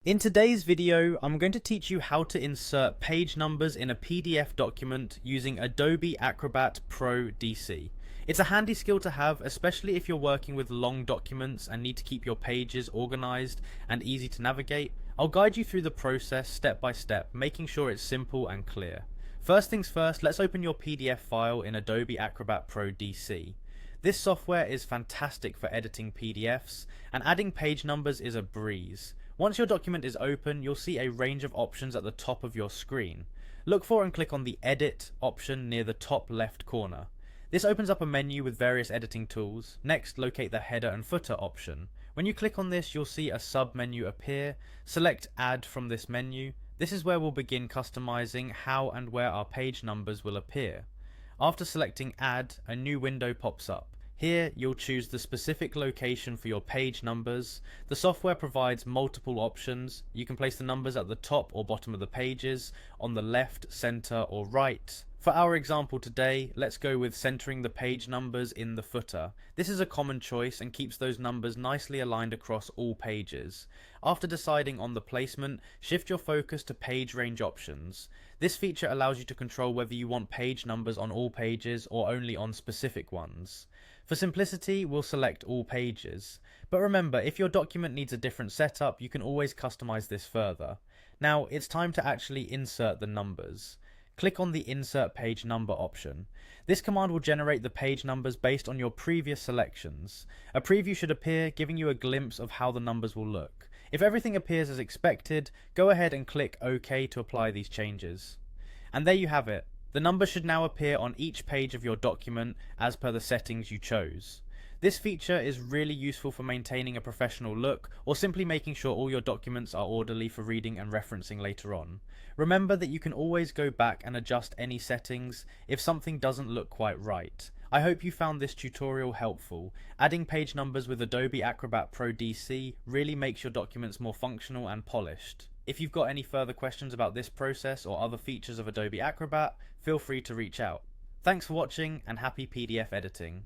In today's video, I'm going to teach you how to insert page numbers in a PDF document using Adobe Acrobat Pro DC. It's a handy skill to have, especially if you're working with long documents and need to keep your pages organized and easy to navigate. I'll guide you through the process step by step, making sure it's simple and clear. First things first, let's open your PDF file in Adobe Acrobat Pro DC. This software is fantastic for editing PDFs, and adding page numbers is a breeze. Once your document is open, you'll see a range of options at the top of your screen. Look for and click on the Edit option near the top left corner. This opens up a menu with various editing tools. Next, locate the Header and Footer option. When you click on this, you'll see a sub-menu appear. Select Add from this menu. This is where we'll begin customizing how and where our page numbers will appear. After selecting Add, a new window pops up. Here, you'll choose the specific location for your page numbers. The software provides multiple options. You can place the numbers at the top or bottom of the pages, on the left, center, or right. For our example today, let's go with centering the page numbers in the footer. This is a common choice and keeps those numbers nicely aligned across all pages. After deciding on the placement, shift your focus to page range options. This feature allows you to control whether you want page numbers on all pages or only on specific ones. For simplicity, we'll select all pages. But remember, if your document needs a different setup, you can always customize this further. Now, it's time to actually insert the numbers. Click on the Insert Page Number option. This command will generate the page numbers based on your previous selections. A preview should appear, giving you a glimpse of how the numbers will look. If everything appears as expected, go ahead and click OK to apply these changes. And there you have it. The numbers should now appear on each page of your document as per the settings you chose. This feature is really useful for maintaining a professional look or simply making sure all your documents are orderly for reading and referencing later on. Remember that you can always go back and adjust any settings if something doesn't look quite right. I hope you found this tutorial helpful. Adding page numbers with Adobe Acrobat Pro DC really makes your documents more functional and polished. If you've got any further questions about this process or other features of Adobe Acrobat, feel free to reach out. Thanks for watching and happy PDF editing.